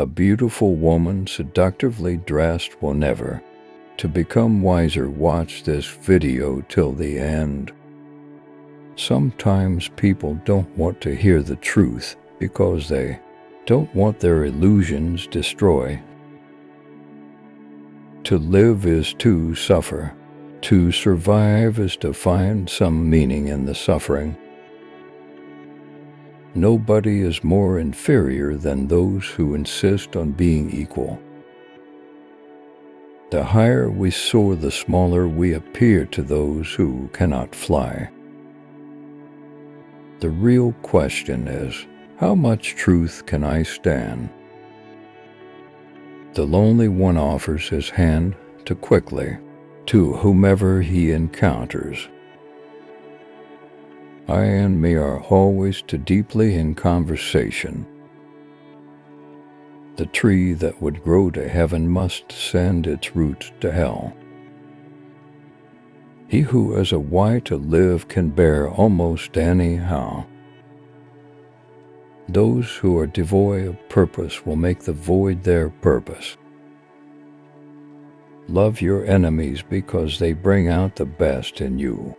A beautiful woman seductively dressed will never. To become wiser, watch this video till the end. Sometimes people don't want to hear the truth because they don't want their illusions destroyed. To live is to suffer. To survive is to find some meaning in the suffering. Nobody is more inferior than those who insist on being equal. The higher we soar, the smaller we appear to those who cannot fly. The real question is, how much truth can I stand? The lonely one offers his hand to quickly, to whomever he encounters. I and me are always too deeply in conversation. The tree that would grow to heaven must send its roots to hell. He who has a why to live can bear almost anyhow. Those who are devoid of purpose will make the void their purpose. Love your enemies because they bring out the best in you.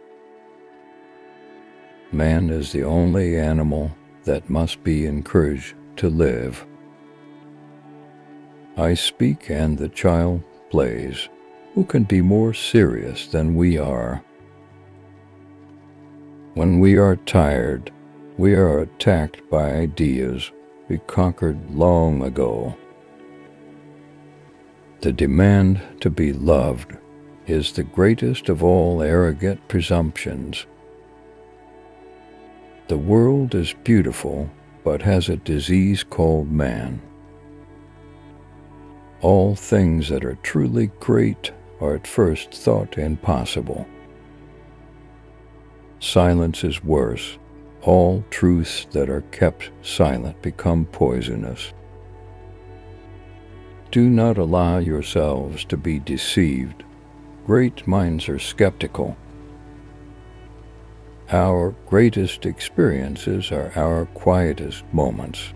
Man is the only animal that must be encouraged to live. I speak and the child plays. Who can be more serious than we are? When we are tired, we are attacked by ideas we conquered long ago. The demand to be loved is the greatest of all arrogant presumptions. The world is beautiful, but has a disease called man. All things that are truly great are at first thought impossible. Silence is worse. All truths that are kept silent become poisonous. Do not allow yourselves to be deceived. Great minds are skeptical. Our greatest experiences are our quietest moments.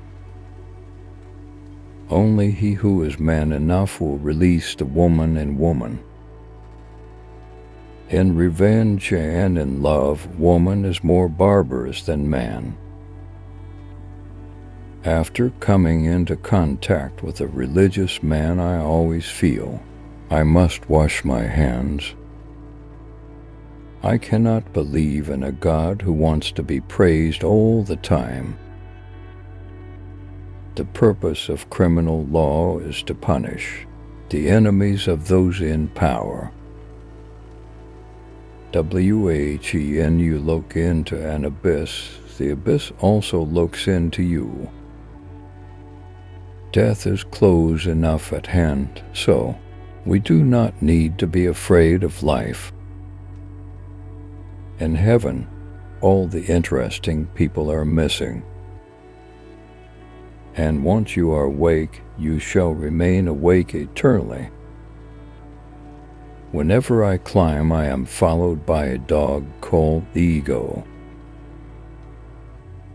Only he who is man enough will release the woman in woman. In revenge and in love, woman is more barbarous than man. After coming into contact with a religious man, I always feel I must wash my hands. I cannot believe in a God who wants to be praised all the time. The purpose of criminal law is to punish the enemies of those in power. When you look into an abyss, the abyss also looks into you. Death is close enough at hand, so we do not need to be afraid of life. In heaven, all the interesting people are missing. And once you are awake, you shall remain awake eternally. Whenever I climb, I am followed by a dog called ego.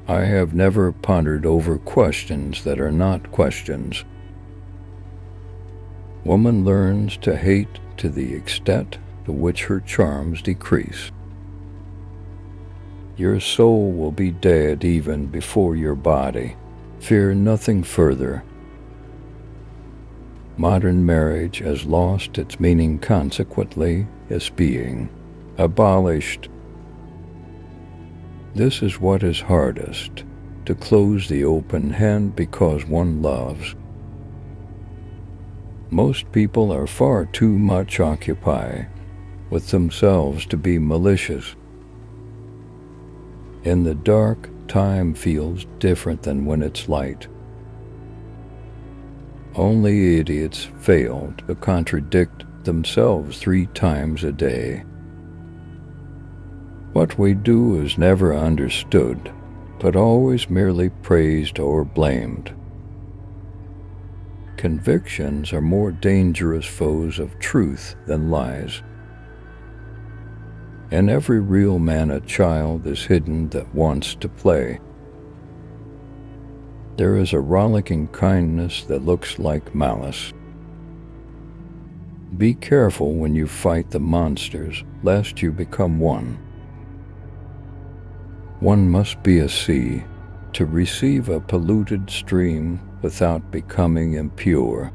I have never pondered over questions that are not questions. Woman learns to hate to the extent to which her charms decrease. Your soul will be dead even before your body. Fear nothing further. Modern marriage has lost its meaning, consequently, is being abolished. This is what is hardest, to close the open hand because one loves. Most people are far too much occupied with themselves to be malicious. In the dark, time feels different than when it's light. Only idiots fail to contradict themselves 3 times a day. What we do is never understood, but always merely praised or blamed. Convictions are more dangerous foes of truth than lies. In every real man a child is hidden that wants to play. There is a rollicking kindness that looks like malice. Be careful when you fight the monsters, lest you become one. One must be a sea to receive a polluted stream without becoming impure.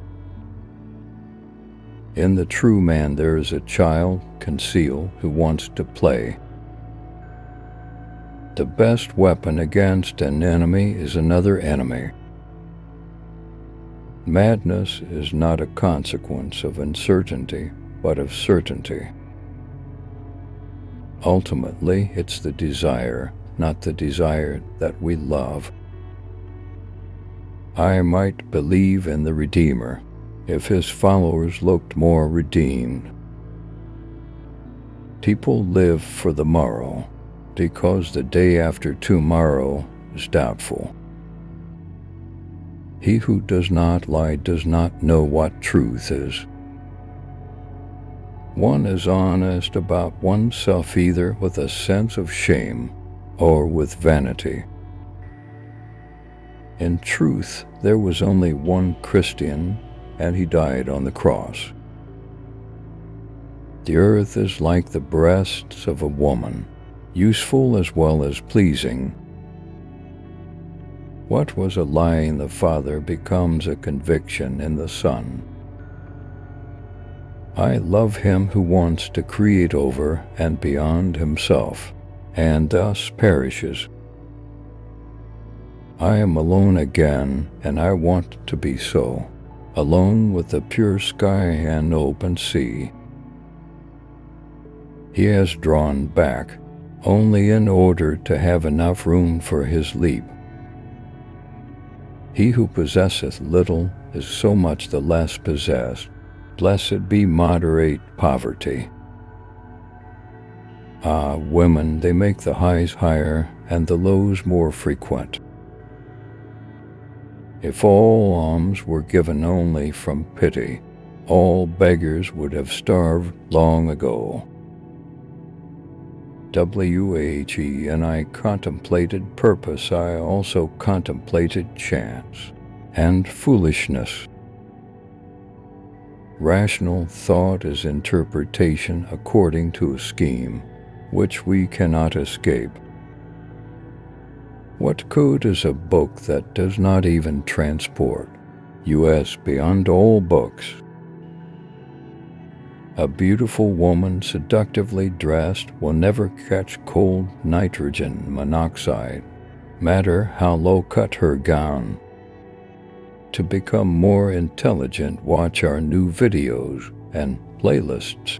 In the true man there is a child concealed who wants to play. The best weapon against an enemy is another enemy. Madness is not a consequence of uncertainty, but of certainty. Ultimately, it's the desire, not the desire, that we love. I might believe in the Redeemer if his followers looked more redeemed. People live for the morrow because the day after tomorrow is doubtful. He who does not lie does not know what truth is. One is honest about oneself either with a sense of shame or with vanity. In truth, there was only one Christian, and he died on the cross. The earth is like the breasts of a woman, useful as well as pleasing. What was a lie in the Father becomes a conviction in the Son. I love him who wants to create over and beyond himself, and thus perishes. I am alone again, and I want to be so, alone with the pure sky and open sea. He has drawn back, only in order to have enough room for his leap. He who possesseth little is so much the less possessed. Blessed be moderate poverty. Ah, women, they make the highs higher and the lows more frequent. If all alms were given only from pity, all beggars would have starved long ago. When I contemplated purpose, I also contemplated chance and foolishness. Rational thought is interpretation according to a scheme, which we cannot escape. What good is a book that does not even transport us beyond all books? A beautiful woman seductively dressed will never catch cold nitrogen monoxide, matter how low cut her gown. To become more intelligent, watch our new videos and playlists.